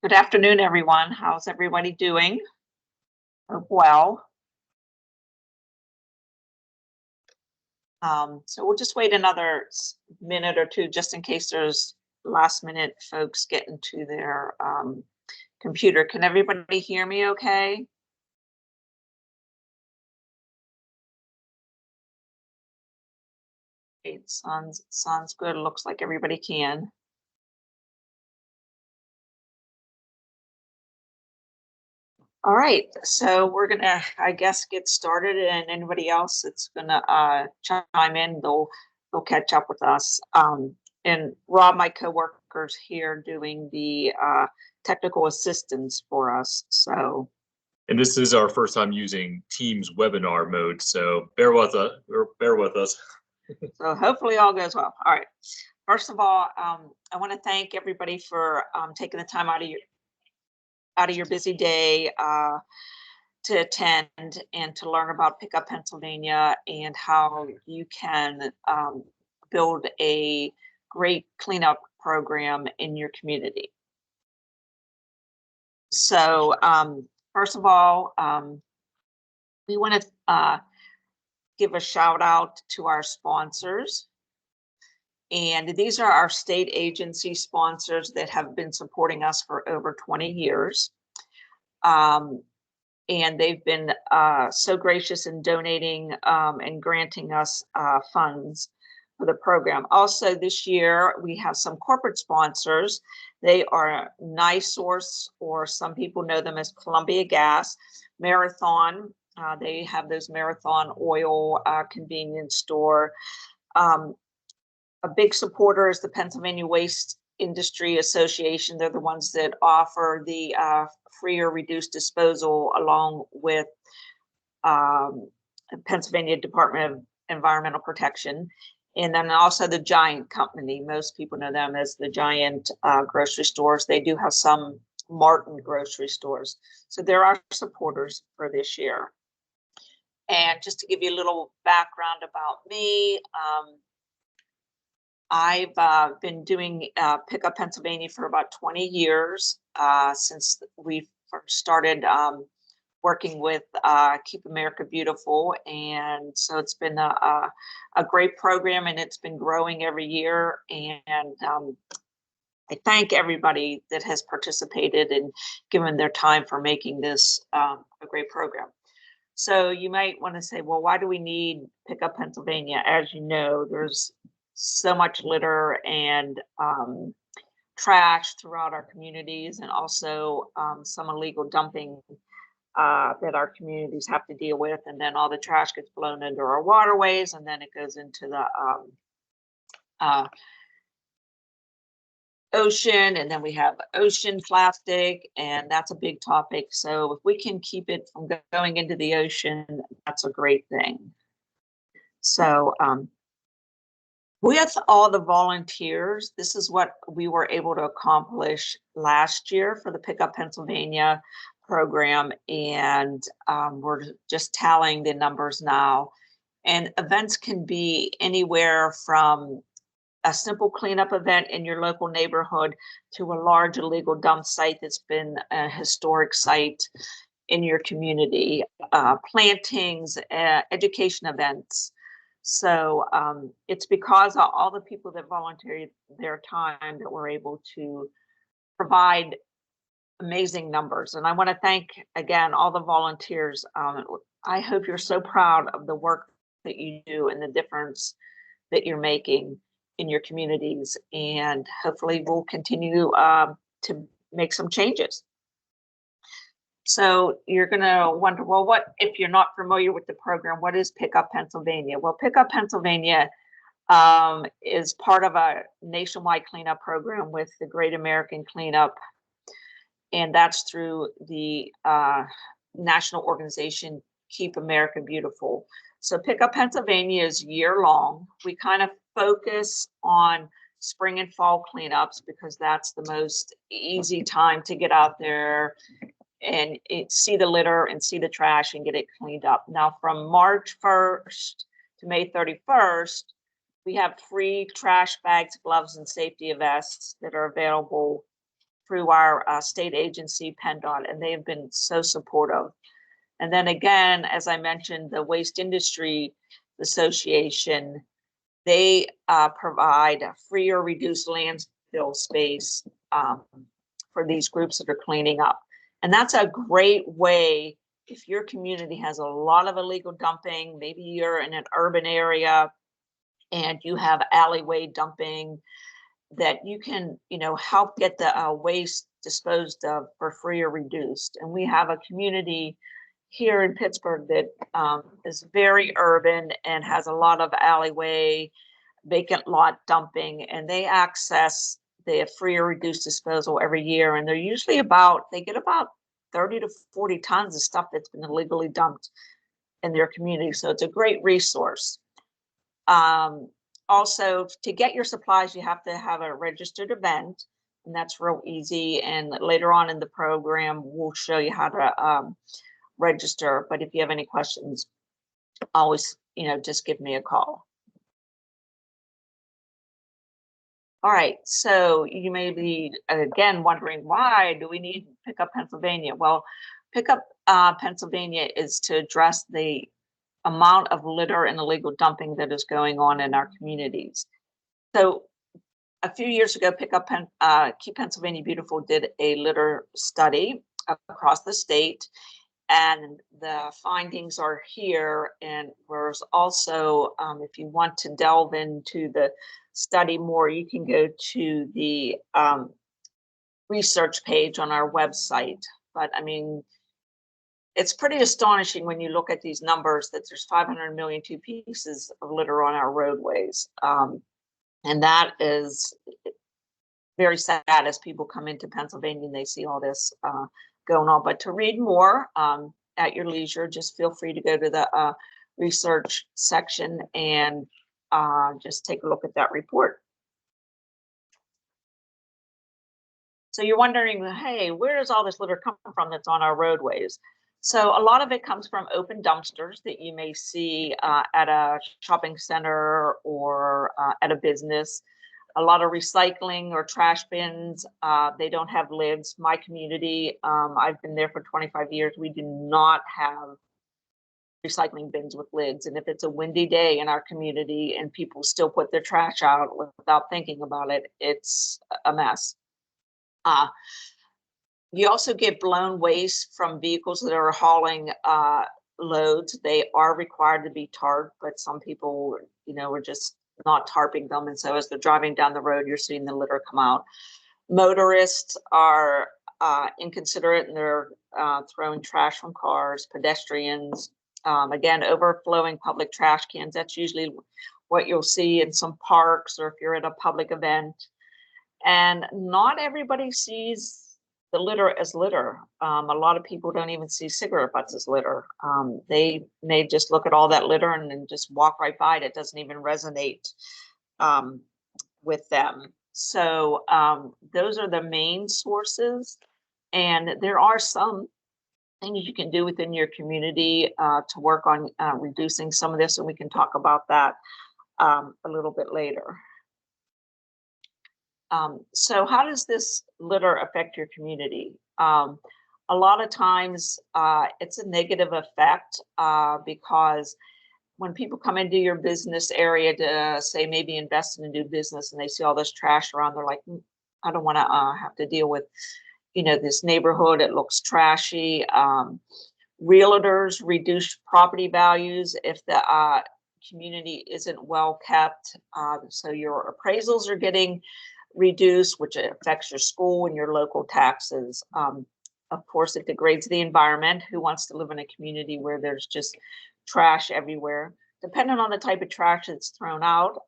Good afternoon, everyone. How's everybody doing? Hope well. So we'll just wait another minute or two just in case there's last minute folks getting to their computer. Can everybody hear me okay? It sounds good. Looks like everybody can. All right, so we're gonna, I guess, get started, and anybody else that's gonna chime in, they'll catch up with us. And Rob, my coworker's here doing the technical assistance for us. So, And this is our first time using Teams webinar mode, so bear with us. so hopefully all goes well. All right. First of all, I want to thank everybody for taking the time out of your busy day to attend and to learn about Pickup Pennsylvania and how you can build a great cleanup program in your community. So first of all, we want to give a shout out to our sponsors. And these are our state agency sponsors that have been supporting us for over 20 years. And they've been so gracious in donating and granting us funds for the program. Also, this year, we have some corporate sponsors. They are NiSource, or some people know them as Columbia Gas, Marathon. They have those Marathon oil convenience store. A big supporter is the Pennsylvania Waste Industry Association. They're the ones that offer the free or reduced disposal along with Pennsylvania Department of Environmental Protection. And then also the Giant Company. Most people know them as the Giant grocery stores. They do have some Martin grocery stores. So there are supporters for this year. And just to give you a little background about me, I've been doing Pickup Pennsylvania for about 20 years since we first started working with Keep America Beautiful. And so it's been a great program, and it's been growing every year. And I thank everybody that has participated and given their time for making this a great program. So you might want to say, well, why do we need Pickup Pennsylvania? As you know, there's so much litter and trash throughout our communities, and also some illegal dumping that our communities have to deal with. And then all the trash gets blown into our waterways, and then it goes into the ocean, and then we have ocean plastic, and that's a big topic. So if we can keep it from going into the ocean, that's a great thing. So with all the volunteers, this is what we were able to accomplish last year for the Pickup Pennsylvania program. And we're just tallying the numbers now. And events can be anywhere from a simple cleanup event in your local neighborhood to a large illegal dump site that's been a historic site in your community, plantings, education events. So it's because of all the people that volunteered their time that we're able to provide amazing numbers. And I want to thank, again, all the volunteers. I hope you're so proud of the work that you do and the difference that you're making in your communities. And hopefully we'll continue to make some changes. So you're going to wonder, well, what if you're not familiar with the program? What is Pickup Pennsylvania? Well, Pickup Pennsylvania is part of a nationwide cleanup program with the Great American Cleanup, and that's through the national organization Keep America Beautiful. So Pickup Pennsylvania is year-long. We kind of focus on spring and fall cleanups because that's the most easy time to get out there and see the litter and see the trash and get it cleaned up. Now, from March 1st to May 31st, we have free trash bags, gloves, and safety vests that are available through our state agency, PennDOT, and they have been so supportive. And then again, as I mentioned, the Waste Industry Association, they provide a free or reduced landfill space for these groups that are cleaning up. And that's a great way, if your community has a lot of illegal dumping, maybe you're in an urban area and you have alleyway dumping, that you can, help get the waste disposed of for free or reduced. And we have a community here in Pittsburgh that is very urban and has a lot of alleyway, vacant lot dumping, and they access the free or reduced disposal every year. And they're usually they get about 30 to 40 tons of stuff that's been illegally dumped in their community. So it's a great resource. Also, to get your supplies, you have to have a registered event, and that's real easy. And later on in the program, we'll show you how to register. But if you have any questions, always, just give me a call. All right, so you may be, again, wondering, why do we need Pickup Pennsylvania? Well, Pickup Pennsylvania is to address the amount of litter and illegal dumping that is going on in our communities. So a few years ago, Keep Pennsylvania Beautiful did a litter study across the state, and the findings are here. And there's also, if you want to delve into the study more, you can go to the research page on our website. But I mean, it's pretty astonishing when you look at these numbers that there's 500 million pieces of litter on our roadways. And that is very sad as people come into Pennsylvania and they see all this going on. But to read more at your leisure, just feel free to go to the research section and just take a look at that report. So you're wondering, hey, where does all this litter come from that's on our roadways? So a lot of it comes from open dumpsters that you may see at a shopping center or at a business. A lot of recycling or trash bins, they don't have lids. My community, I've been there for 25 years. We do not have recycling bins with lids. And if it's a windy day in our community and people still put their trash out without thinking about it, it's a mess. You also get blown waste from vehicles that are hauling loads. They are required to be tarped, but some people, are just not tarping them. And so as they're driving down the road, you're seeing the litter come out. Motorists are inconsiderate and they're throwing trash from cars. Pedestrians, again, overflowing public trash cans. That's usually what you'll see in some parks or if you're at a public event. And not everybody sees the litter as litter. A lot of people don't even see cigarette butts as litter. They may just look at all that litter and then just walk right by it. It doesn't even resonate with them. So those are the main sources. And there are some things you can do within your community to work on reducing some of this, and we can talk about that a little bit later. So how does this litter affect your community? A lot of times it's a negative effect because when people come into your business area to say maybe invest in a new business and they see all this trash around, they're like, I don't want to have to deal with, this neighborhood. It looks trashy. Realtors reduce property values if the community isn't well kept. So your appraisals are getting reduced, which affects your school and your local taxes. Of course, it degrades the environment. Who wants to live in a community where there's just trash everywhere? Depending on the type of trash that's thrown out,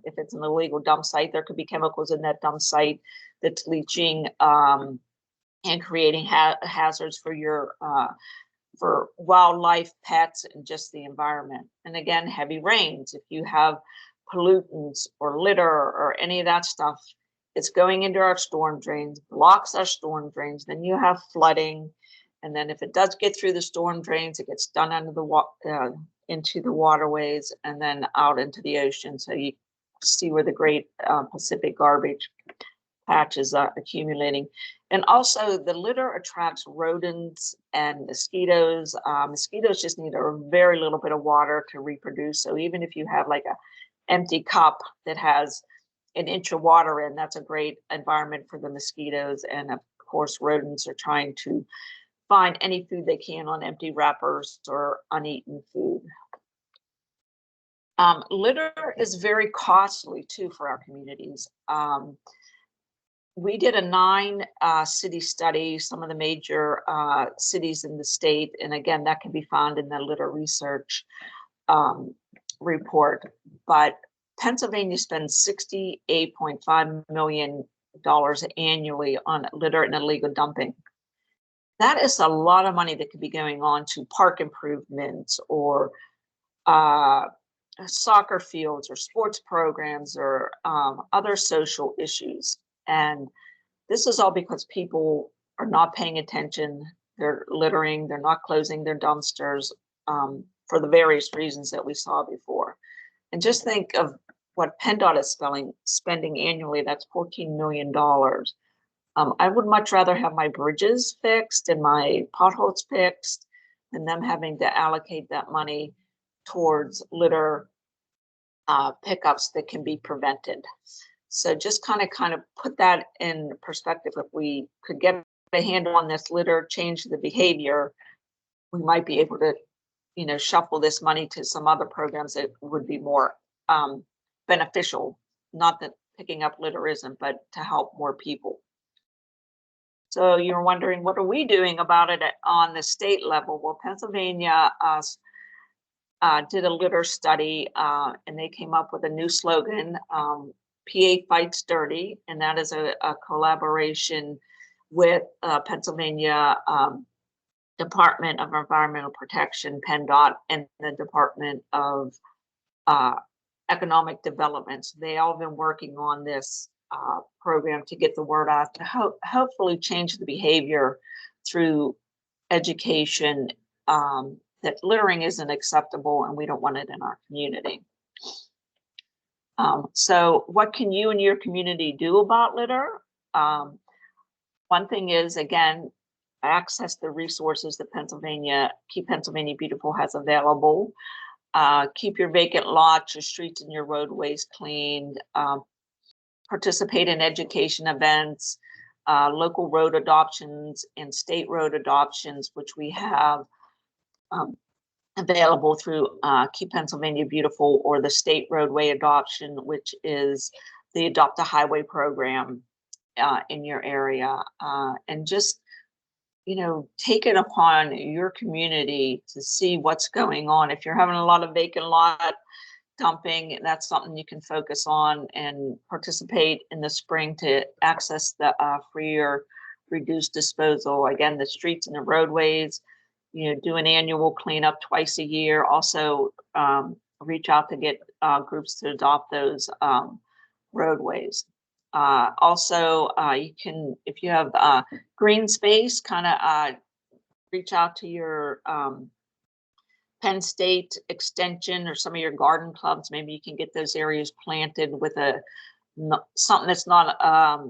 if it's an illegal dump site, there could be chemicals in that dump site that's leaching and creating hazards for your for wildlife, pets, and just the environment. And again, heavy rains. If you have pollutants or litter or any of that stuff, it's going into our storm drains, blocks our storm drains. Then you have flooding, and then if it does get through the storm drains, it gets done under the into the waterways and then out into the ocean. So you see where the great Pacific garbage patches are accumulating. And also the litter attracts rodents and mosquitoes. Mosquitoes just need a very little bit of water to reproduce. So even if you have like a empty cup that has an inch of water in, that's a great environment for the mosquitoes. And of course, rodents are trying to find any food they can on empty wrappers or uneaten food. Litter is very costly too for our communities. We did a 9-city study, some of the major cities in the state, and again, that can be found in the litter research report. But Pennsylvania spends $68.5 million annually on litter and illegal dumping. That is a lot of money that could be going on to park improvements or soccer fields or sports programs or other social issues. And this is all because people are not paying attention. They're littering, they're not closing their dumpsters for the various reasons that we saw before. And just think of what PennDOT is spending annually, that's $14 million. I would much rather have my bridges fixed and my potholes fixed than them having to allocate that money towards litter pickups that can be prevented. So just kind of put that in perspective. If we could get a handle on this litter, change the behavior, we might be able to, shuffle this money to some other programs that would be more beneficial. Not that picking up litter isn't, but to help more people. So you're wondering, what are we doing about it on the state level? Well, Pennsylvania did a litter study, and they came up with a new slogan, PA Fights Dirty, and that is a collaboration with Pennsylvania Department of Environmental Protection, PennDOT, and the Department of Economic Development. So they all have been working on this program to get the word out, to hopefully change the behavior through education, that littering isn't acceptable and we don't want it in our community. So what can you and your community do about litter? One thing is, again, access the resources that Keep Pennsylvania Beautiful has available. Keep your vacant lots, your streets and your roadways cleaned. Participate in education events, local road adoptions and state road adoptions, which we have available through Keep Pennsylvania Beautiful, or the state roadway adoption, which is the Adopt a Highway program in your area. And just, take it upon your community to see what's going on. If you're having a lot of vacant lot dumping, that's something you can focus on and participate in the spring to access the free or reduced disposal. Again, the streets and the roadways, do an annual cleanup twice a year. Also, reach out to get groups to adopt those roadways. Also, you can, if you have green space, reach out to your Penn State Extension or some of your garden clubs. Maybe you can get those areas planted with something that's not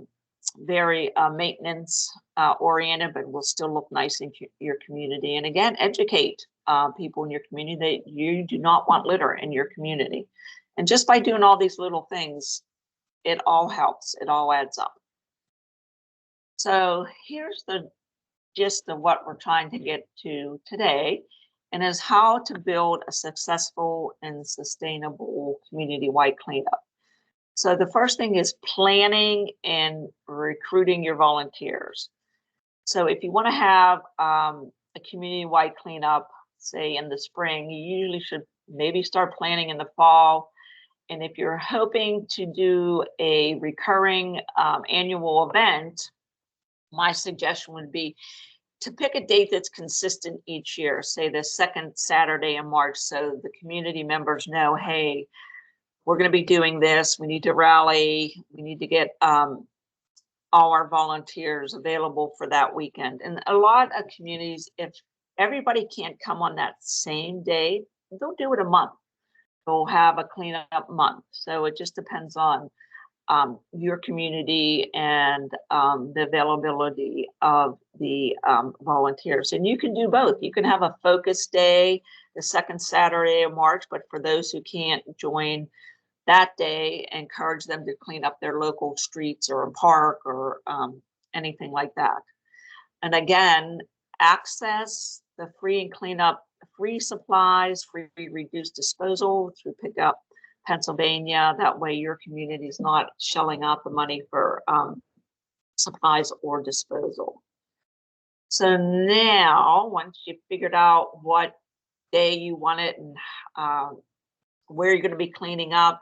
very maintenance oriented, but will still look nice in your community. And again, educate people in your community that you do not want litter in your community. And just by doing all these little things, it all helps. It all adds up. So here's the gist of what we're trying to get to today, and is how to build a successful and sustainable community-wide cleanup. So the first thing is planning and recruiting your volunteers. So if you want to have a community-wide cleanup, say in the spring, you usually should maybe start planning in the fall. And if you're hoping to do a recurring annual event, my suggestion would be to pick a date that's consistent each year, say the second Saturday in March, so the community members know, hey, we're going to be doing this. We need to rally. We need to get all our volunteers available for that weekend. And a lot of communities, if everybody can't come on that same day, they'll do it a month. They'll have a cleanup month. So it just depends on your community and the availability of the volunteers. And you can do both. You can have a focus day the second Saturday of March, but for those who can't join that day, encourage them to clean up their local streets or a park or anything like that. And again, access the free and cleanup, free supplies, free reduced disposal through Pickup Pennsylvania. That way your community is not shelling out the money for supplies or disposal. So now, once you've figured out what day you want it and where you're going to be cleaning up,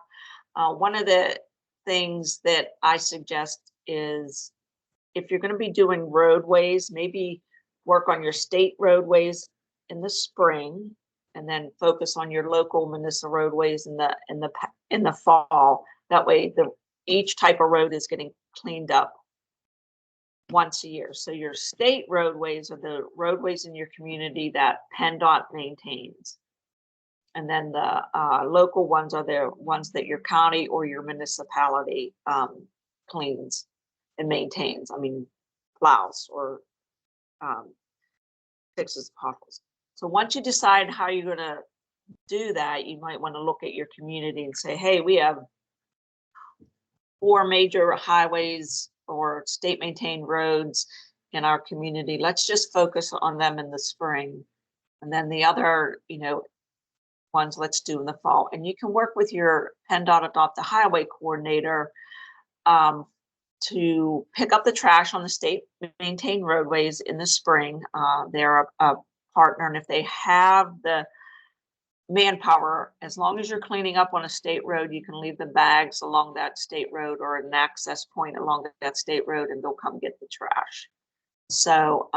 one of the things that I suggest is if you're going to be doing roadways, maybe work on your state roadways in the spring, and then focus on your local municipal roadways in the fall. That way, each type of road is getting cleaned up once a year. So your state roadways are the roadways in your community that PennDOT maintains. And then the local ones are the ones that your county or your municipality cleans and maintains. I mean, plows or fixes potholes. So once you decide how you're going to do that, you might want to look at your community and say, hey, we have 4 major highways or state maintained roads in our community. Let's just focus on them in the spring. And then the other, ones let's do in the fall. And you can work with your PennDOT Adopt a Highway coordinator to pick up the trash on the state maintained roadways in the spring. They're a partner, and if they have the manpower, as long as you're cleaning up on a state road, you can leave the bags along that state road or an access point along that state road, and they'll come get the trash. So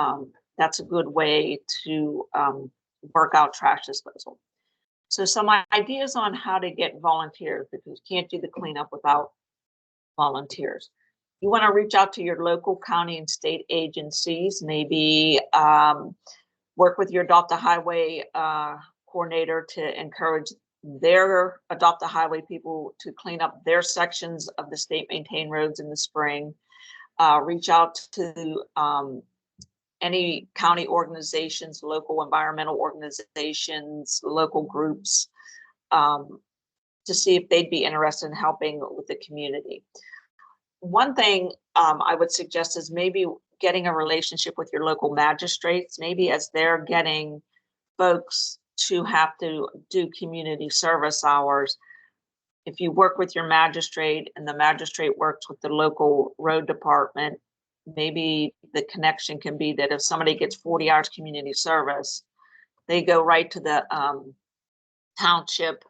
that's a good way to work out trash disposal. So some ideas on how to get volunteers, because you can't do the cleanup without volunteers. You want to reach out to your local county and state agencies, maybe work with your Adopt a Highway coordinator to encourage their Adopt a Highway people to clean up their sections of the state maintained roads in the spring. Reach out to any county organizations, local environmental organizations, local groups, to see if they'd be interested in helping with the community. One thing I would suggest is maybe getting a relationship with your local magistrates, maybe as they're getting folks to have to do community service hours. If you work with your magistrate and the magistrate works with the local road department, maybe the connection can be that if somebody gets 40 hours community service, they go right to the township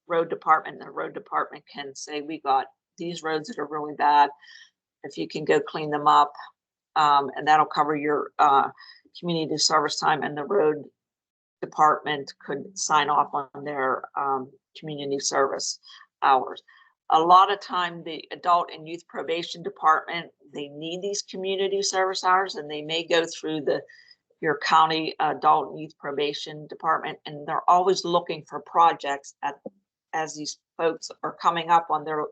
road department, and the road department can say, we got these roads that are really bad, if you can go clean them up, and that'll cover your community service time, and the road department could sign off on their community service hours. A lot of time, the adult and youth probation department, they need these community service hours, and they may go through your county adult and youth probation department, and they're always looking for projects as these folks are coming up on their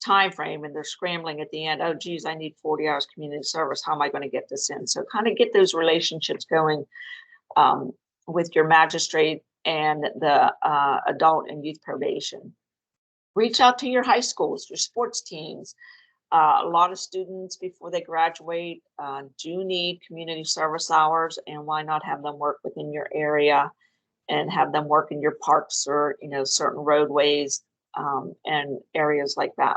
time frame, and they're scrambling at the end. Oh, geez, I need 40 hours community service. How am I going to get this in? So kind of get those relationships going with your magistrate and the adult and youth probation. Reach out to your high schools, your sports teams. A lot of students before they graduate do need community service hours, and why not have them work within your area and have them work in your parks or certain roadways and areas like that.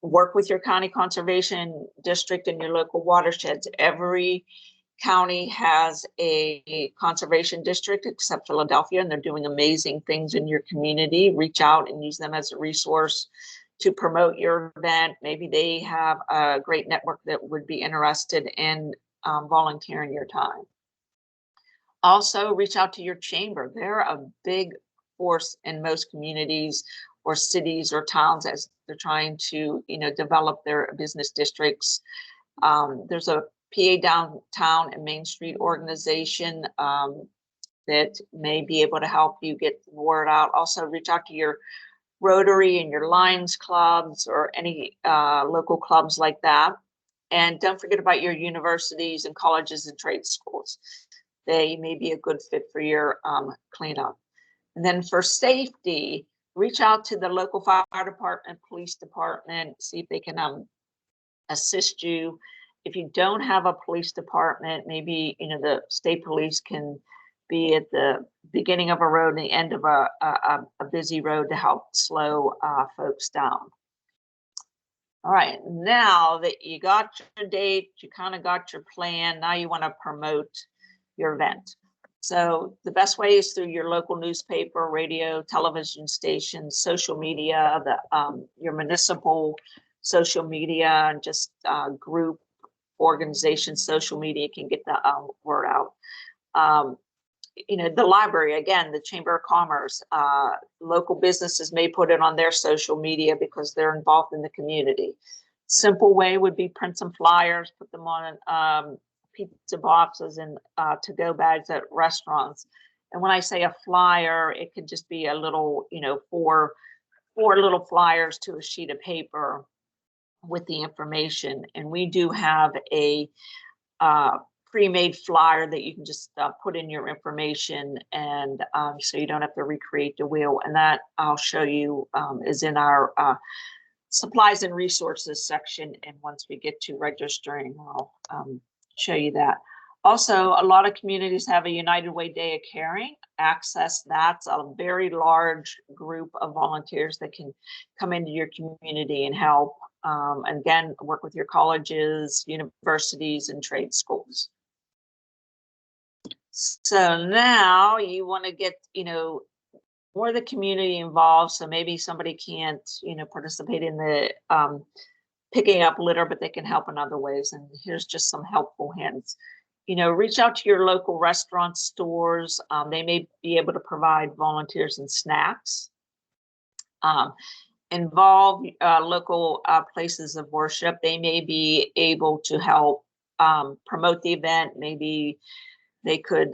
Work with your county conservation district and your local watersheds. Every county has a conservation district except Philadelphia, and they're doing amazing things in your community. Reach out and use them as a resource to promote your event. Maybe they have a great network that would be interested in volunteering your time. Also, reach out to your chamber. They're a big force in most communities or cities or towns as they're trying to develop their business districts. There's a PA Downtown and Main Street organization that may be able to help you get the word out. Also, reach out to your Rotary and your Lions clubs or any local clubs like that. And don't forget about your universities and colleges and trade schools. They may be a good fit for your cleanup. And then for safety, reach out to the local fire department, police department, see if they can assist you. If you don't have a police department, maybe the state police can be at the beginning of a road and the end of a busy road to help slow folks down. All right, now that you got your date, you kind of got your plan, now you want to promote your event. So the best way is through your local newspaper, radio, television stations, social media, your municipal social media, and just group organization social media can get the word out. The library, again, the Chamber of Commerce, local businesses may put it on their social media because they're involved in the community. Simple way would be print some flyers, put them on pizza boxes and to-go bags at restaurants. And when I say a flyer, it could just be a little, four little flyers to a sheet of paper with the information. And we do have a pre-made flyer that you can just put in your information, and so you don't have to recreate the wheel. And that I'll show you is in our supplies and resources section. And once we get to registering, I'll show you that. Also, a lot of communities have a United Way Day of Caring. Access that's a very large group of volunteers that can come into your community and help. And again, work with your colleges, universities, and trade schools. So now you want to get, more of the community involved. So maybe somebody can't, participate in the picking up litter, but they can help in other ways. And here's just some helpful hints. Reach out to your local restaurant stores. They may be able to provide volunteers and snacks. Involve local places of worship. They may be able to help promote the event. Maybe they could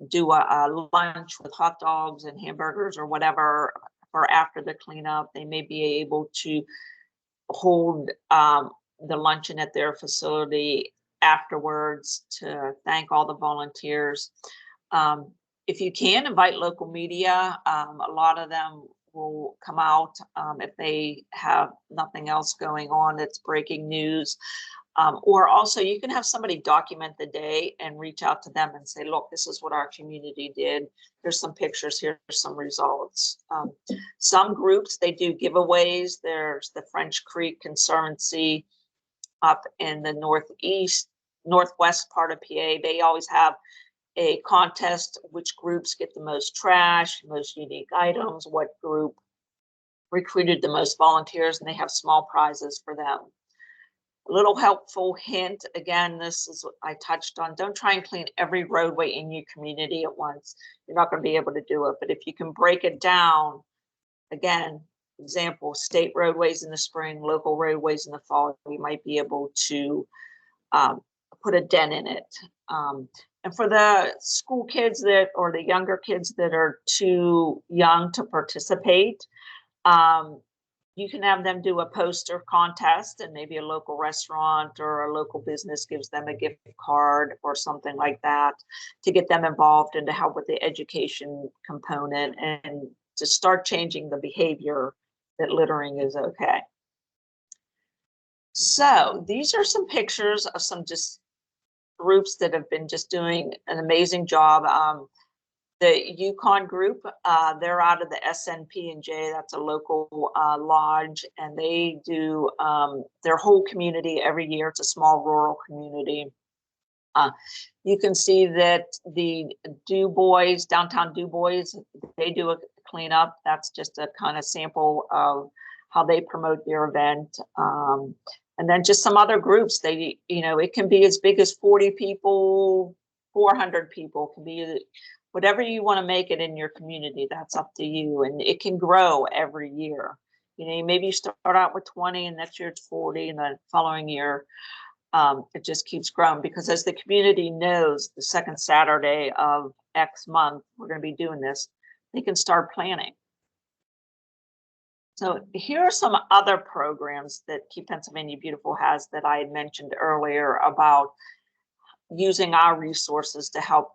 do a lunch with hot dogs and hamburgers or whatever for after the cleanup. They may be able to hold the luncheon at their facility afterwards to thank all the volunteers. If you can, invite local media. A lot of them will come out if they have nothing else going on that's breaking news. Or also you can have somebody document the day and reach out to them and say, look, this is what our community did. There's some pictures, here's some results. Some groups, they do giveaways. There's the French Creek Conservancy up in the northwest part of PA. They always have a contest, which groups get the most trash, most unique items, what group recruited the most volunteers, and they have small prizes for them. A little helpful hint, again, this is what I touched on. Don't try and clean every roadway in your community at once. You're not going to be able to do it. But if you can break it down, again, example, state roadways in the spring, local roadways in the fall, you might be able to put a dent in it. And for the school kids or the younger kids that are too young to participate, you can have them do a poster contest, and maybe a local restaurant or a local business gives them a gift card or something like that to get them involved and to help with the education component and to start changing the behavior that littering is okay. So these are some pictures of some just groups that have been just doing an amazing job. The Yukon group, they're out of the SNP&J, that's a local lodge, and they do their whole community every year. It's a small rural community. You can see that the Du Bois, downtown Du Bois, they do a cleanup. That's just a kind of sample of how they promote their event. And then just some other groups, they, it can be as big as 40 people, 400 people, can be whatever you want to make it in your community, that's up to you. And it can grow every year. Maybe you start out with 20 and next year it's 40, and the following year it just keeps growing, because as the community knows the second Saturday of X month, we're going to be doing this, they can start planning. So here are some other programs that Keep Pennsylvania Beautiful has that I had mentioned earlier about using our resources to help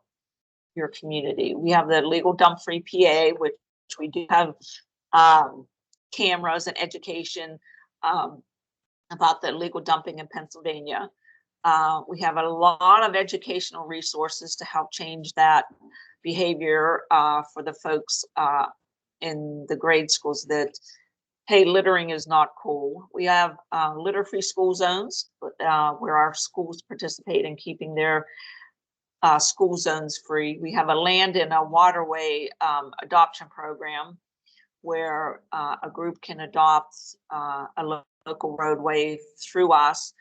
your community. We have the Legal Dump Free PA, which we do have cameras and education about the illegal dumping in Pennsylvania. We have a lot of educational resources to help change that behavior for the folks in the grade schools that, hey, littering is not cool. We have litter-free school zones where our schools participate in keeping their school zones free. We have a land and a waterway adoption program where a group can adopt a local roadway through us,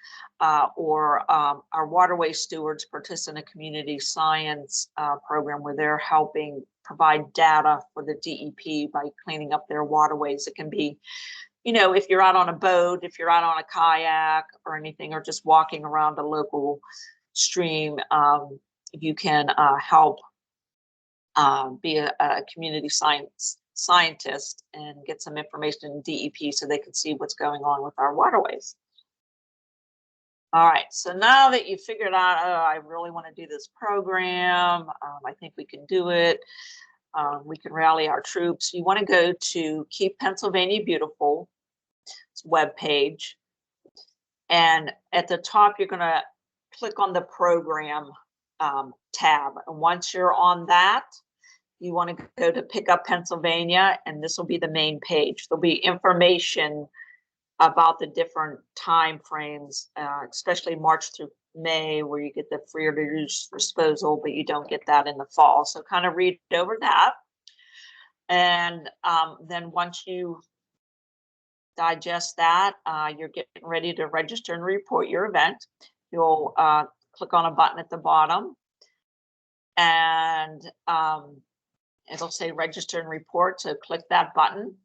or our waterway stewards participate in a community science program where they're helping provide data for the DEP by cleaning up their waterways. It can be, you know, if you're out on a boat, if you're out on a kayak or anything, or just walking around a local stream, you can help be a community scientist and get some information in DEP so they can see what's going on with our waterways. All right, so now that you figured out, oh, I really want to do this program, I think we can do it. We can rally our troops. You want to go to Keep Pennsylvania Beautiful webpage, and at the top you're going to click on the program tab, and once you're on that, you want to go to Pick Up Pennsylvania, and this will be the main page. There'll be information about the different time frames, especially March through May, where you get the free or reduced disposal, but you don't get that in the fall. So kind of read over that. And then once you digest that, you're getting ready to register and report your event. You'll click on a button at the bottom, and it'll say register and report. So click that button.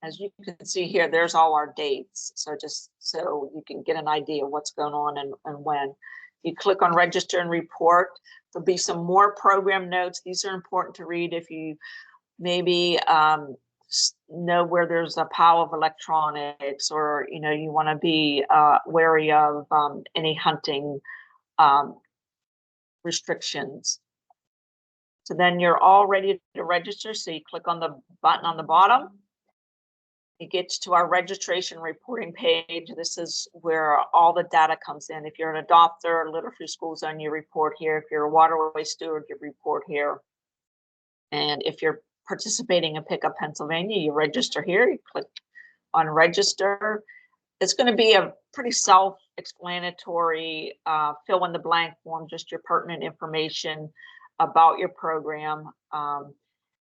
As you can see here, there's all our dates. So just so you can get an idea of what's going on and when. You click on register and report. There'll be some more program notes. These are important to read if you maybe know where there's a pile of electronics, or you want to be wary of any hunting restrictions. So then you're all ready to register. So you click on the button on the bottom. It gets to our registration reporting page. This is where all the data comes in. If you're an adopter, litter-free school zone, you report here. If you're a waterway steward, you report here. And if you're participating in Pick Up Pennsylvania, you register here. You click on register. It's going to be a pretty self-explanatory fill in the blank form, just your pertinent information about your program.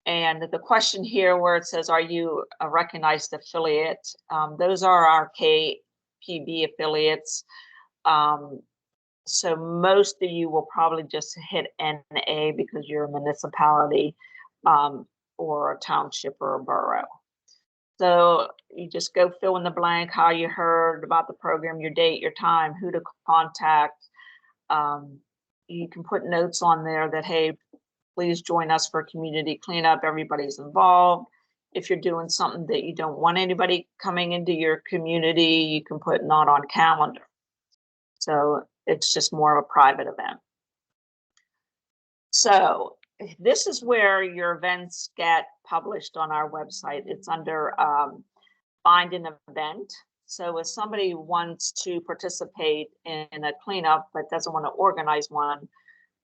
And the question here where it says, are you a recognized affiliate? Those are our KPB affiliates. So most of you will probably just hit NA because you're a municipality or a township or a borough. So you just go fill in the blank, how you heard about the program, your date, your time, who to contact. You can put notes on there that, hey, please join us for community cleanup. Everybody's involved. If you're doing something that you don't want anybody coming into your community, you can put not on calendar. So it's just more of a private event. So this is where your events get published on our website. It's under Find an Event. So if somebody wants to participate in a cleanup but doesn't want to organize one,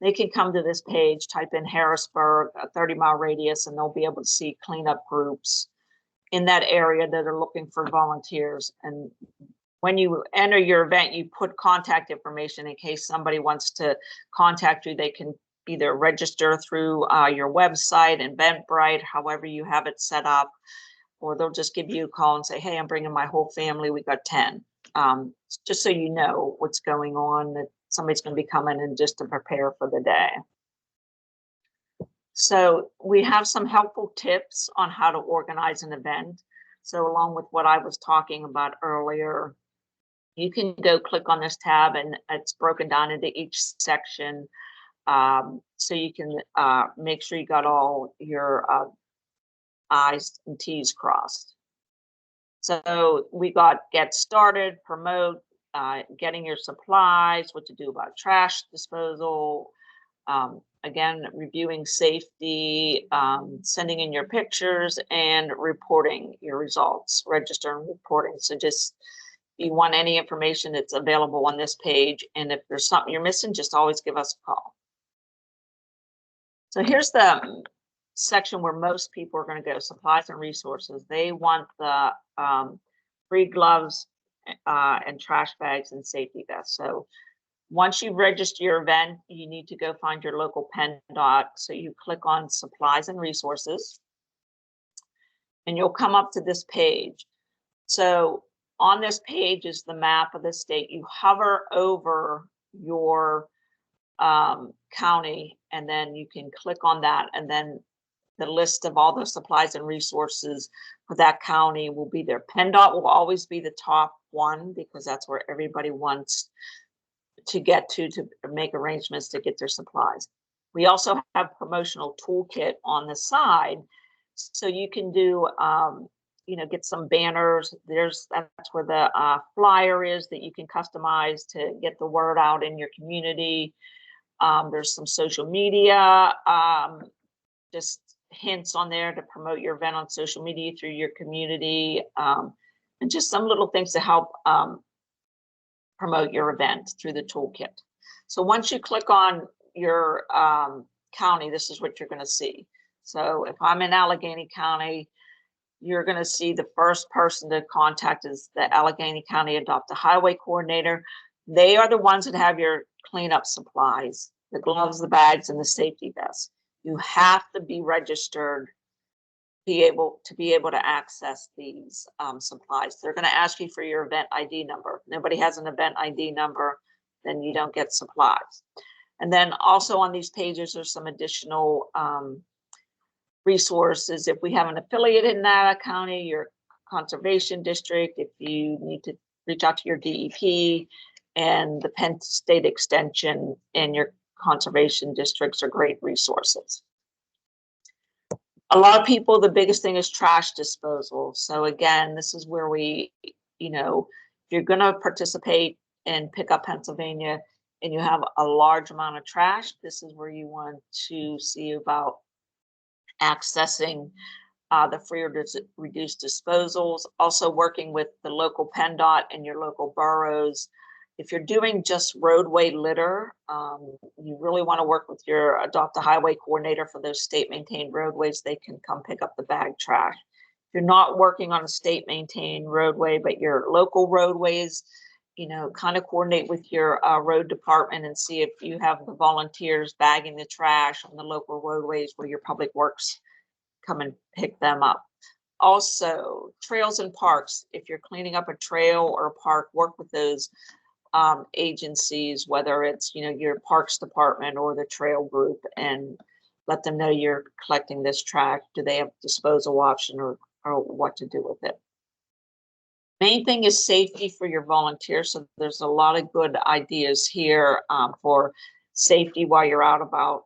they can come to this page, type in Harrisburg, a 30-mile radius, and they'll be able to see cleanup groups in that area that are looking for volunteers. And when you enter your event, you put contact information in case somebody wants to contact you. They can either register through your website, Eventbrite, however you have it set up, or they'll just give you a call and say, hey, I'm bringing my whole family. We got 10. Just so you know what's going on, that somebody's going to be coming in just to prepare for the day. So we have some helpful tips on how to organize an event. So along with what I was talking about earlier, you can go click on this tab and it's broken down into each section. So you can make sure you got all your I's and T's crossed. So we got get started, promote, getting your supplies, what to do about trash disposal, again, reviewing safety, sending in your pictures, and reporting your results, register and reporting. So just, if you want any information, it's available on this page. And if there's something you're missing, just always give us a call. So here's the section where most people are going to go, supplies and resources. They want the free gloves and trash bags and safety vests. So once you register your event, you need to go find your local PennDOT. So you click on supplies and resources, and you'll come up to this page. So on this page is the map of the state. You hover over your county, and then you can click on that, and then the list of all the supplies and resources for that county will be there. PennDOT will always be the top one because that's where everybody wants to get to make arrangements to get their supplies. We also have promotional toolkit on the side, so you can do, get some banners. That's where the flyer is that you can customize to get the word out in your community. There's some social media, just hints on there to promote your event on social media through your community, and just some little things to help promote your event through the toolkit. So once you click on your county, this is what you're going to see. So if I'm in Allegheny County, you're going to see the first person to contact is the Allegheny County Adopt a Highway Coordinator. They are the ones that have your cleanup supplies, the gloves, the bags, and the safety vests. You have to be registered be able to access these supplies. They're going to ask you for your event ID number. If nobody has an event ID number, then you don't get supplies. And then also on these pages, there's some additional resources. If we have an affiliate in Napa County, your conservation district, if you need to reach out to your DEP, and the Penn State Extension and your conservation districts are great resources. A lot of people, the biggest thing is trash disposal. So again, this is where we, if you're going to participate in Pickup Pennsylvania and you have a large amount of trash, this is where you want to see about accessing the free or reduced disposals. Also working with the local PennDOT and your local boroughs. If you're doing just roadway litter, you really want to work with your Adopt a Highway Coordinator for those state maintained roadways. They can come pick up the bag trash. If you're not working on a state maintained roadway, but your local roadways, kind of coordinate with your road department and see if you have the volunteers bagging the trash on the local roadways where your public works come and pick them up. Also, trails and parks. If you're cleaning up a trail or a park, work with those agencies, whether it's your parks department or the trail group, and let them know you're collecting this trash. Do they have disposal option or what to do with it? Main thing is safety for your volunteers. So there's a lot of good ideas here for safety while you're out about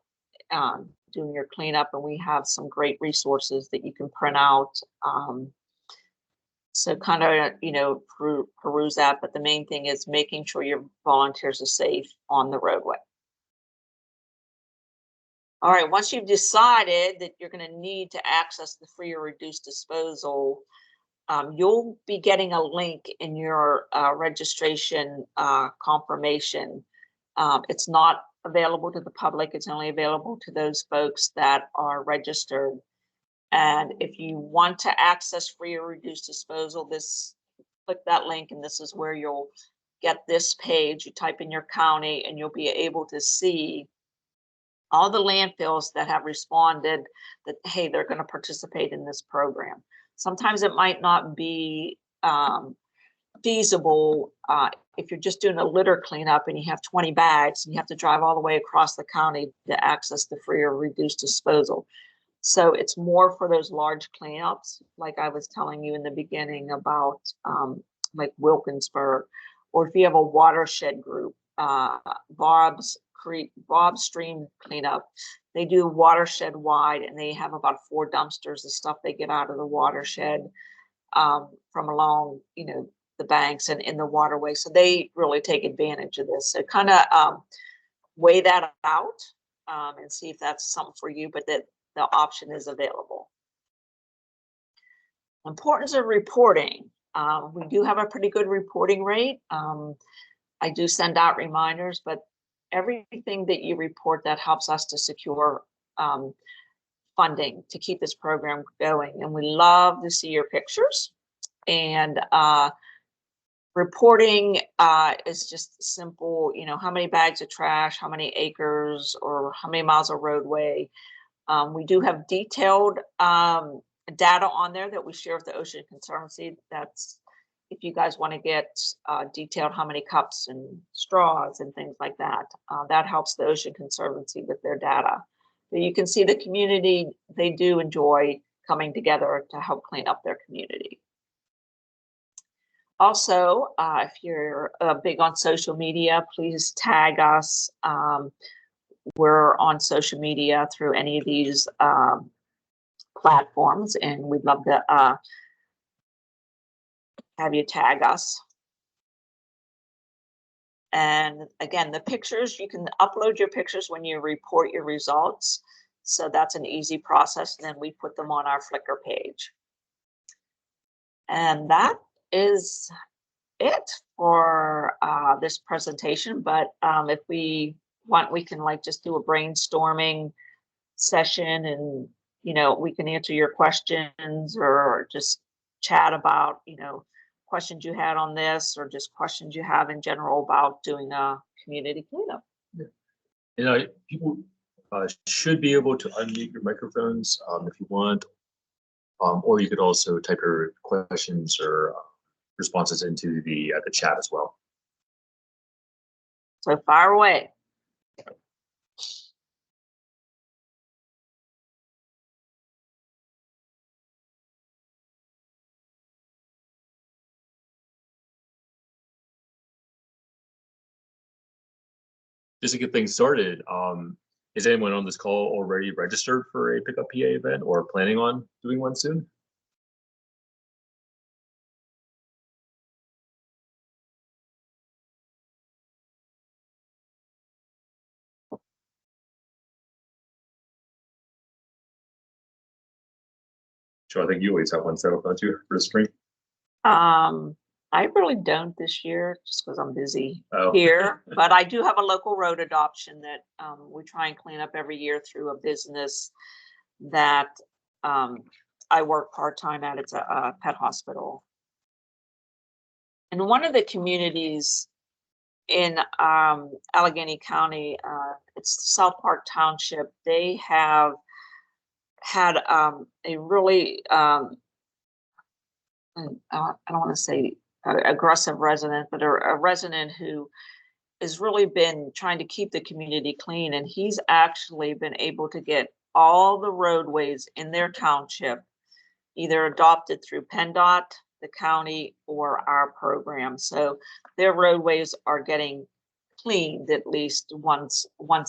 doing your cleanup, and we have some great resources that you can print out. So kind of, peruse that, but the main thing is making sure your volunteers are safe on the roadway. All right, once you've decided that you're going to need to access the free or reduced disposal, you'll be getting a link in your registration confirmation. It's not available to the public. It's only available to those folks that are registered. And if you want to access free or reduced disposal, click that link, and this is where you'll get this page. You type in your county, and you'll be able to see all the landfills that have responded that, hey, they're going to participate in this program. Sometimes it might not be feasible if you're just doing a litter cleanup and you have 20 bags and you have to drive all the way across the county to access the free or reduced disposal. So it's more for those large cleanups, like I was telling you in the beginning about like Wilkinsburg, or if you have a watershed group, Bob's Stream cleanup, they do watershed wide, and they have about 4 dumpsters of stuff they get out of the watershed. from along, the banks and in the waterway. So they really take advantage of this. So kind of weigh that out and see if that's something for you, but that the option is available. Importance of reporting. We do have a pretty good reporting rate. I do send out reminders, but everything that you report, that helps us to secure funding to keep this program going. And we love to see your pictures. And reporting is just simple, how many bags of trash, how many acres, or how many miles of roadway. We do have detailed data on there that we share with the Ocean Conservancy. That's if you guys want to get detailed how many cups and straws and things like that. That helps the Ocean Conservancy with their data. So you can see the community, they do enjoy coming together to help clean up their community. Also, if you're big on social media, please tag us. We're on social media through any of these platforms, and we'd love to have you tag us. And again, the pictures, you can upload your pictures when you report your results. So that's an easy process. And then we put them on our Flickr page. And that is it for this presentation. But if we want, we can just do a brainstorming session, and we can answer your questions or just chat about questions you had on this, or just questions you have in general about doing a community cleanup. People should be able to unmute your microphones if you want, or you could also type your questions or responses into the chat as well. So fire away. Just to get things started, is anyone on this call already registered for a Pickup PA event or planning on doing one soon? Sure, I think you always have one set up, don't you, for the spring? I really don't this year, just because I'm busy Oh. here. But I do have a local road adoption that we try and clean up every year through a business that I work part-time at. It's a pet hospital. And one of the communities in Allegheny County, it's South Park Township, they have had a really, I don't want to say aggressive resident, but a resident who has really been trying to keep the community clean. And he's actually been able to get all the roadways in their township either adopted through PennDOT, the county, or our program. So their roadways are getting cleaned at least once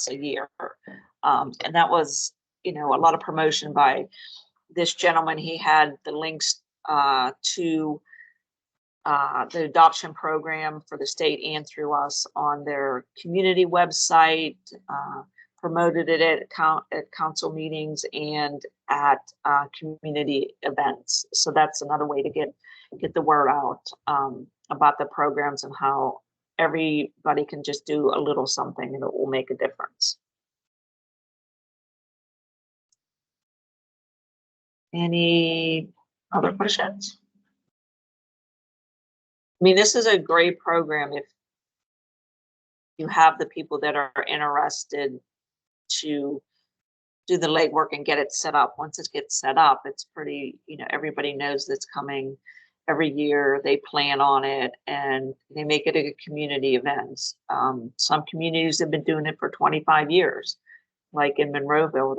a year. And that was, a lot of promotion by this gentleman. He had the links to the adoption program for the state and through us on their community website, promoted it at council meetings and at community events. So that's another way to get the word out about the programs and how everybody can just do a little something and it will make a difference. Any other questions? I mean, this is a great program if you have the people that are interested to do the legwork and get it set up. Once it gets set up, it's pretty, everybody knows that's coming every year. They plan on it and they make it a community event. Some communities have been doing it for 25 years. Like in Monroeville,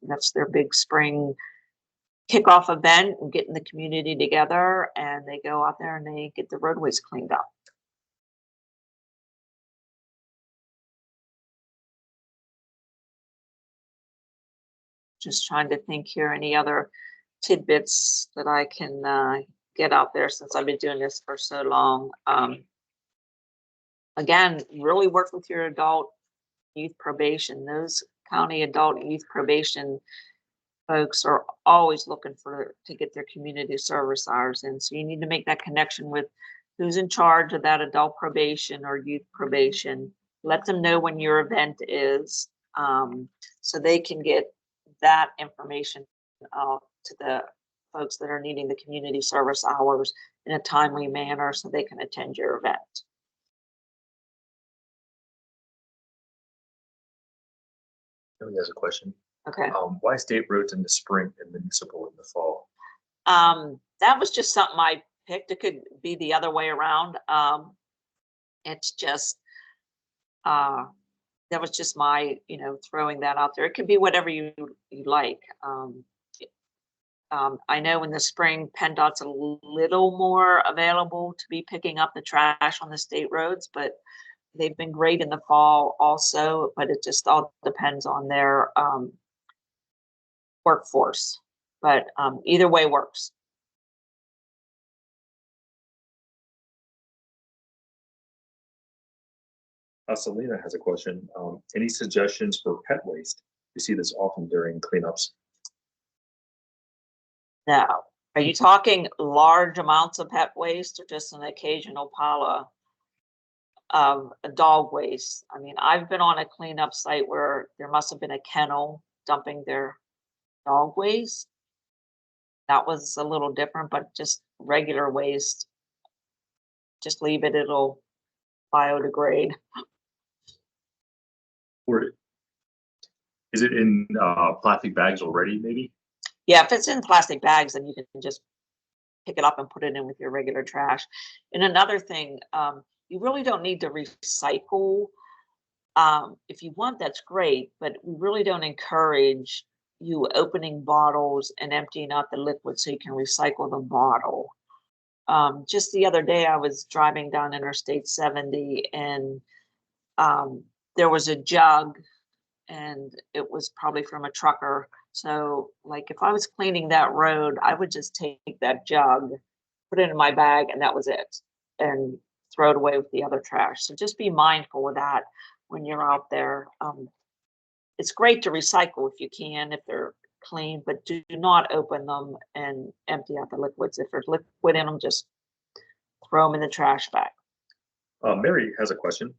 that's their big spring kickoff event and getting the community together, and they go out there and they get the roadways cleaned up. Just trying to think here, any other tidbits that I can get out there since I've been doing this for so long. Again, really work with your adult youth probation. Those county adult youth probation folks are always looking to get their community service hours in. So you need to make that connection with who's in charge of that adult probation or youth probation. Let them know when your event is, so they can get that information out to the folks that are needing the community service hours in a timely manner so they can attend your event. He has a question. Okay. Why state roads in the spring and municipal in the fall? That was just something I picked. It could be the other way around. It's just, that was just my, throwing that out there. It could be whatever you like. I know in the spring, PennDOT's a little more available to be picking up the trash on the state roads, but they've been great in the fall also, but it just all depends on their workforce. But either way works. Selena has a question. Any suggestions for pet waste? We see this often during cleanups. Now, are you talking large amounts of pet waste or just an occasional pile of dog waste? I mean, I've been on a cleanup site where there must have been a kennel dumping their dog waste. That was a little different, but just regular waste, just leave it, it'll biodegrade. Or is it in plastic bags already, maybe? Yeah, if it's in plastic bags, then you can just pick it up and put it in with your regular trash. And another thing, you really don't need to recycle. If you want, that's great, but we really don't encourage you opening bottles and emptying out the liquid so you can recycle the bottle. Just the other day, I was driving down Interstate 70 and there was a jug and it was probably from a trucker. So like if I was cleaning that road, I would just take that jug, put it in my bag, and that was it, and throw it away with the other trash. So just be mindful of that when you're out there. It's great to recycle if you can, if they're clean, but do not open them and empty out the liquids. If there's liquid in them, just throw them in the trash bag. Mary has a question.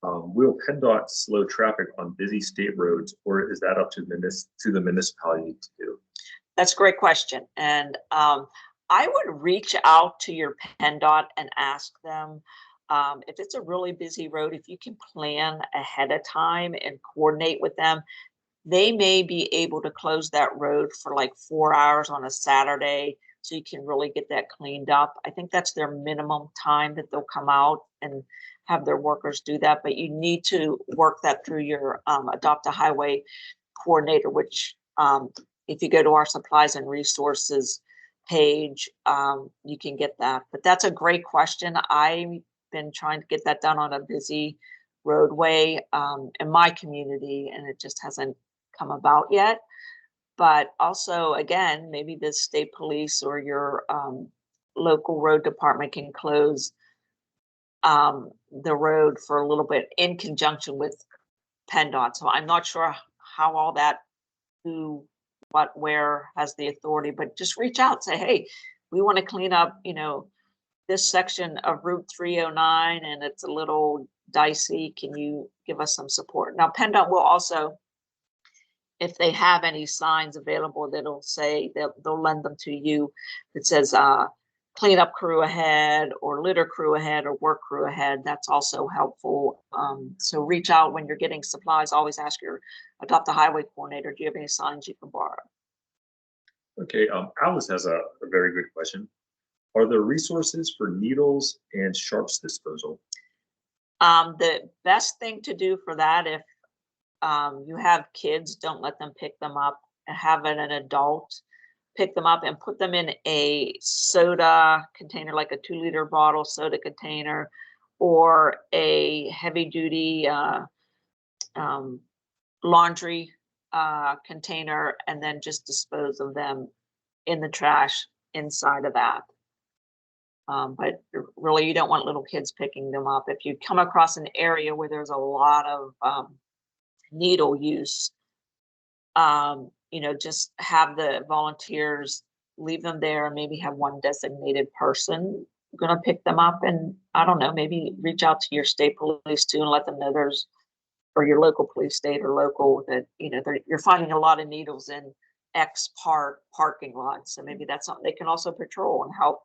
Will PennDOT slow traffic on busy state roads, or is that up to the municipality to do? That's a great question. And I would reach out to your PennDOT and ask them if it's a really busy road, if you can plan ahead of time and coordinate with them. They may be able to close that road for like 4 hours on a Saturday so you can really get that cleaned up. I think that's their minimum time that they'll come out and have their workers do that, but you need to work that through your Adopt a Highway coordinator, which if you go to our supplies and resources page, you can get that. But that's a great question. I've been trying to get that done on a busy roadway in my community, and it just hasn't come about yet. But also, again, maybe the state police or your local road department can close the road for a little bit in conjunction with PennDOT. So I'm not sure how all that, who, what, where has the authority, but just reach out, say, hey, we want to clean up, this section of Route 309 and it's a little dicey. Can you give us some support? Now, PennDOT will also, if they have any signs available that'll say, they'll lend them to you that says cleanup crew ahead or litter crew ahead or work crew ahead. That's also helpful. So reach out when you're getting supplies. Always ask your Adopt a Highway coordinator, do you have any signs you can borrow? Okay, Alice has a very good question. Are there resources for needles and sharps disposal? The best thing to do for that, if you have kids, don't let them pick them up. Have an adult pick them up and put them in a soda container, like a 2-liter bottle soda container, or a heavy duty laundry container, and then just dispose of them in the trash inside of that. But really, you don't want little kids picking them up. If you come across an area where there's a lot of needle use, just have the volunteers leave them there and maybe have one designated person gonna pick them up. And I don't know, maybe reach out to your state police too and let them know or your local police, state or local, that, you're finding a lot of needles in X parking lot. So maybe that's something they can also patrol and help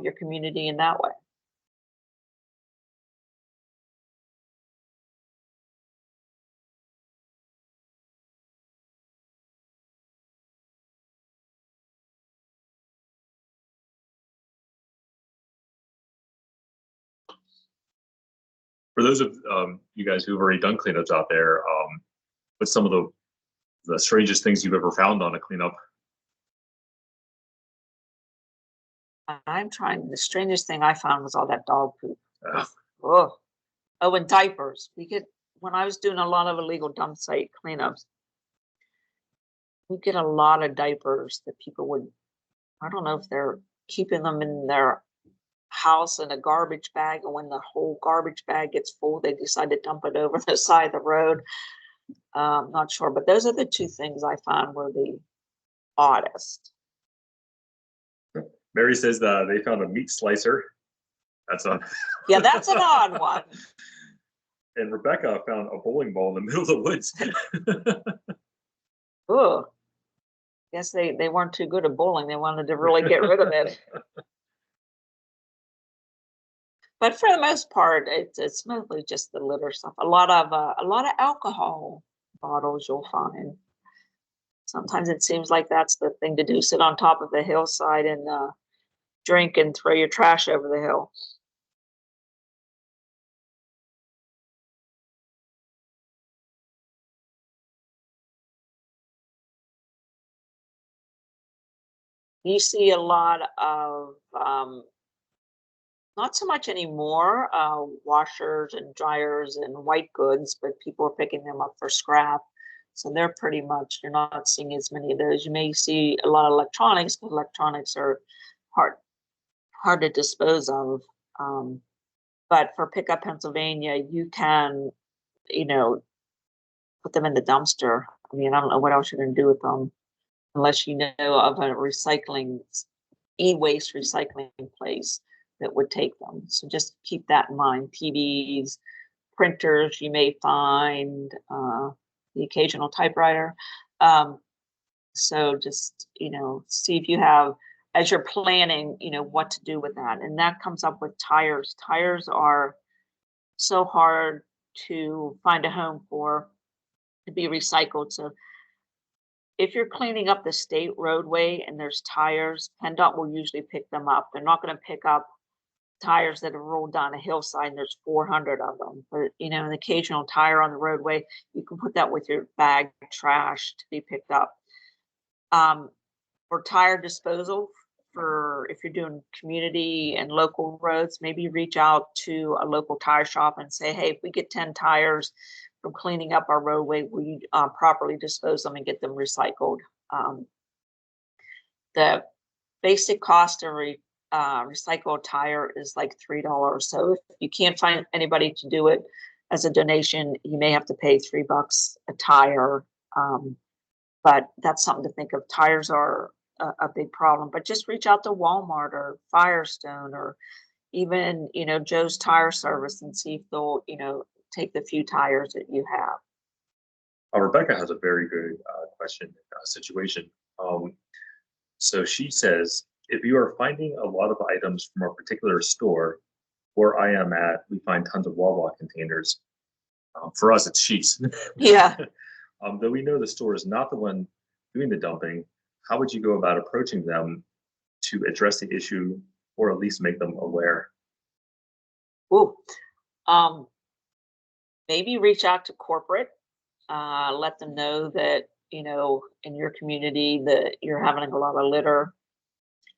your community in that way. For those of you guys who've already done cleanups out there, what's some of the strangest things you've ever found on a cleanup? The strangest thing I found was all that dog poop. Uh, Oh, and diapers. When I was doing a lot of illegal dump site cleanups, we get a lot of diapers that people would, I don't know if they're keeping them in their house in a garbage bag, and when the whole garbage bag gets full, they decide to dump it over the side of the road. Not sure, but those are the two things I found were the oddest. Mary says that they found a meat slicer. That's a Yeah, that's an odd one. And Rebecca found a bowling ball in the middle of the woods. Ugh. Guess they weren't too good at bowling. They wanted to really get rid of it. But for the most part, it's mostly just the litter stuff. A lot of alcohol bottles you'll find. Sometimes it seems like that's the thing to do: sit on top of the hillside and drink and throw your trash over the hill. You see a lot of not so much anymore, washers and dryers and white goods, but people are picking them up for scrap. So they're pretty much, you're not seeing as many of those. You may see a lot of electronics, because electronics are hard to dispose of. But for Pickup Pennsylvania, you can, put them in the dumpster. I mean, I don't know what else you're going to do with them unless you know of a e-waste recycling place that would take them. So just keep that in mind. TVs, printers, you may find the occasional typewriter. So just, see if you have, as you're planning, what to do with that. And that comes up with tires. Tires are so hard to find a home for, to be recycled. So if you're cleaning up the state roadway and there's tires, PennDOT will usually pick them up. They're not going to pick up tires that have rolled down a hillside and there's 400 of them. But, an occasional tire on the roadway, you can put that with your bag trash to be picked up. For tire disposal, for if you're doing community and local roads, maybe reach out to a local tire shop and say, hey, if we get 10 tires from cleaning up our roadway, will you properly dispose them and get them recycled? The basic cost of recycle a tire is like $3. So if you can't find anybody to do it as a donation, you may have to pay $3 a tire. But that's something to think of. Tires are a big problem, but just reach out to Walmart or Firestone or even, Joe's Tire Service and see if they'll, take the few tires that you have. Rebecca has a very good question, situation. So she says, if you are finding a lot of items from a particular store, where I am at, we find tons of Wawa containers. For us, it's sheets. Yeah. Though we know the store is not the one doing the dumping, how would you go about approaching them to address the issue or at least make them aware? Ooh. Maybe reach out to corporate, let them know that, in your community that you're having a lot of litter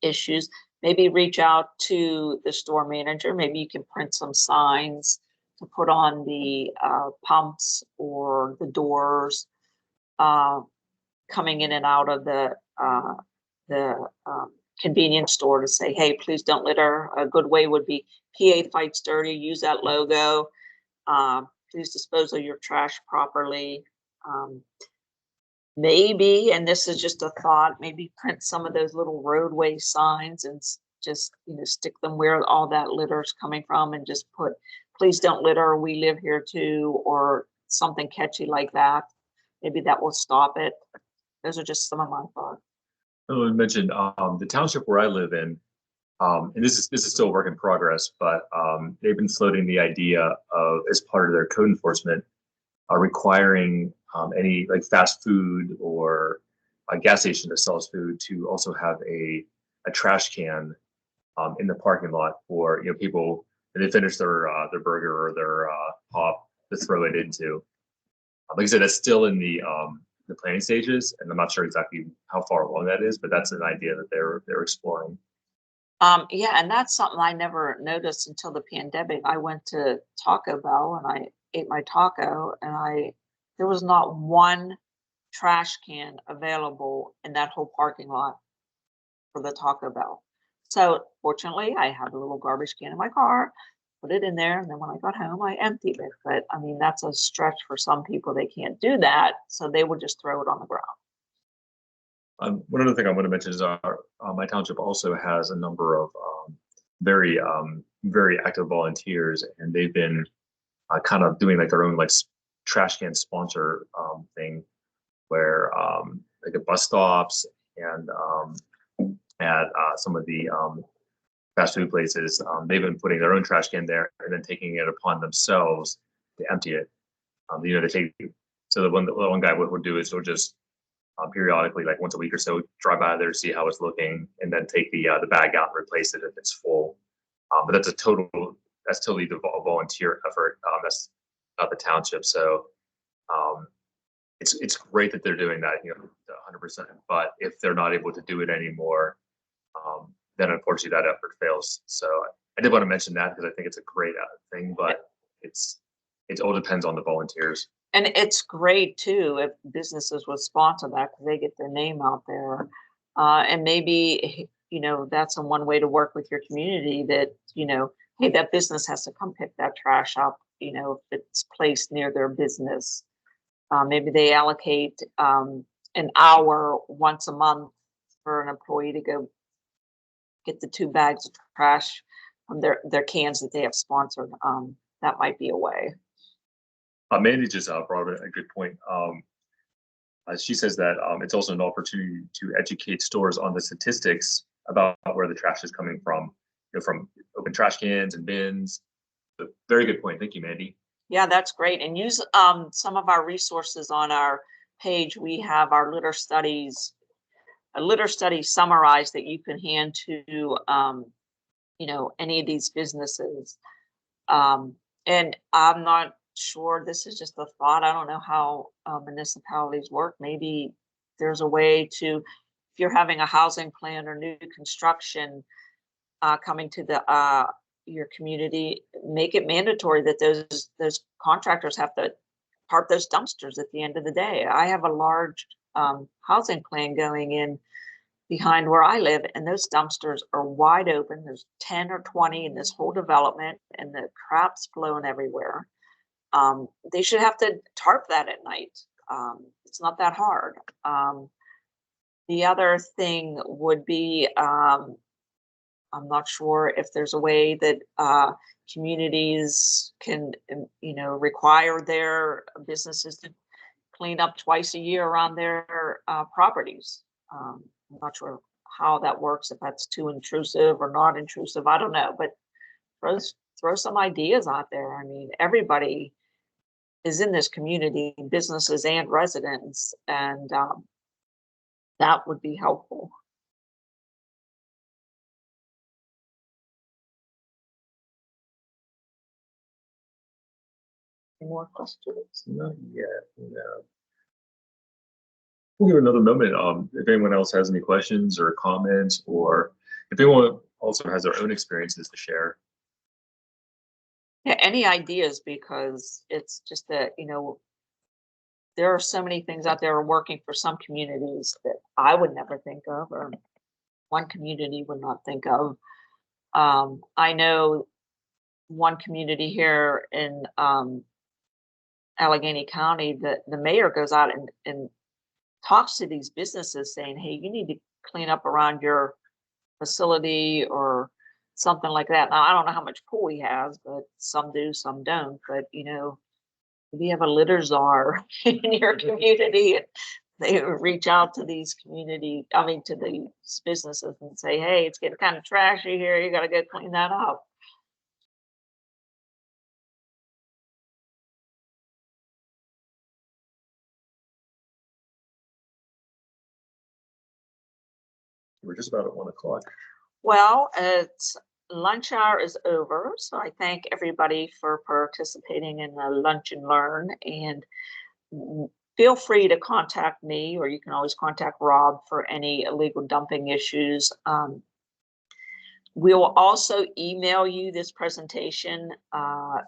issues. Maybe reach out to the store manager. Maybe you can print some signs to put on the pumps or the doors coming in and out of the convenience store to say, hey, please don't litter. A good way would be PA Fights Dirty, use that logo. Please dispose of your trash properly. Maybe, and this is just a thought, maybe print some of those little roadway signs and just, stick them where all that litter is coming from and just put, please don't litter, we live here too, or something catchy like that. Maybe that will stop it. Those are just some of my thoughts. I mentioned the township where I live in, and this is still a work in progress, but they've been floating the idea of, as part of their code enforcement, requiring any like fast food or a gas station that sells food to also have a trash can in the parking lot for people when they finish their burger or their pop to throw it into. Like I said, that's still in the planning stages, and I'm not sure exactly how far along that is, but that's an idea that they're exploring. Yeah, and that's something I never noticed until the pandemic. I went to Taco Bell and I ate my taco, and there was not one trash can available in that whole parking lot for the Taco Bell. So fortunately, I have a little garbage can in my car, put it in there, and then when I got home, I emptied it. But I mean, that's a stretch for some people. They can't do that, so they would just throw it on the ground. One other thing I want to mention is my township also has a number of very very active volunteers, and they've been kind of doing like their own like trash can sponsor thing, where like at bus stops and at some of the fast food places, they've been putting their own trash can there and then taking it upon themselves to empty it. They take, so the one guy would do is he'll just periodically, like once a week or so, drive by there, see how it's looking, and then take the bag out and replace it if it's full. But that's totally the volunteer effort. That's not the township. So it's great that they're doing that, 100%. But if they're not able to do it anymore, then unfortunately that effort fails. So I did want to mention that because I think it's a great thing, but it all depends on the volunteers. And it's great too if businesses would sponsor that because they get their name out there. And maybe, that's one way to work with your community that, hey, that business has to come pick that trash up, if it's placed near their business. Maybe they allocate an hour once a month for an employee to go get the 2 bags of trash from their cans that they have sponsored. That might be a way. Mandy just brought a good point. She says that it's also an opportunity to educate stores on the statistics about where the trash is coming from, from open trash cans and bins. So very good point. Thank you, Mandy. Yeah, that's great. And use some of our resources on our page. We have our litter studies, a litter study summarized that you can hand to, any of these businesses. And I'm not sure, this is just a thought. I don't know how municipalities work. Maybe there's a way to, if you're having a housing plan or new construction coming to your community, make it mandatory that those contractors have to park those dumpsters at the end of the day. I have a large housing plan going in behind where I live, and those dumpsters are wide open. There's 10 or 20 in this whole development, and the crap's flowing everywhere. They should have to tarp that at night. It's not that hard. The other thing would be, I'm not sure if there's a way that communities can, require their businesses to clean up twice a year around their properties. I'm not sure how that works, if that's too intrusive or not intrusive. I don't know, but throw some ideas out there. I mean, everybody is in this community, businesses and residents, and that would be helpful. Any more questions? Not yet. No. We'll give another moment. If anyone else has any questions or comments, or if anyone also has their own experiences to share. Yeah, any ideas, because it's just that, there are so many things out there working for some communities that I would never think of, or one community would not think of. I know one community here in Allegheny County, the mayor goes out and talks to these businesses saying, hey, you need to clean up around your facility or something like that. Now, I don't know how much pool he has, but some do, some don't. But, you know, if you have a litter czar in your community, and they reach out to these to these businesses and say, hey, it's getting kind of trashy here. You got to go clean that up. We're just about at 1 o'clock. Well, it's lunch hour is over, so I thank everybody for participating in the Lunch and Learn. And feel free to contact me, or you can always contact Rob for any illegal dumping issues. We'll also email you this presentation,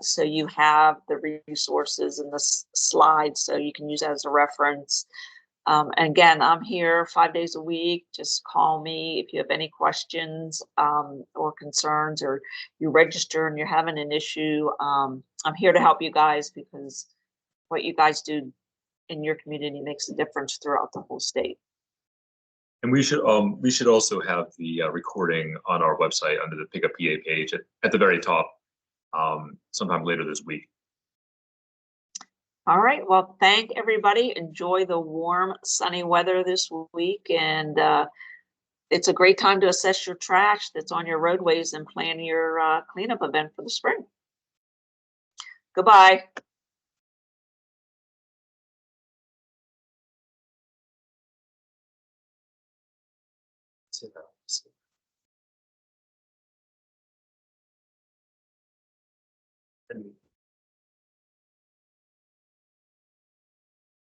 so you have the resources and the slides, so you can use that as a reference. And again, I'm here 5 days a week. Just call me if you have any questions or concerns, or you register and you're having an issue. I'm here to help you guys, because what you guys do in your community makes a difference throughout the whole state. And we should also have the recording on our website under the Pick Up PA page at the very top sometime later this week. All right. Well, thank everybody. Enjoy the warm, sunny weather this week. And it's a great time to assess your trash that's on your roadways and plan your cleanup event for the spring. Goodbye. And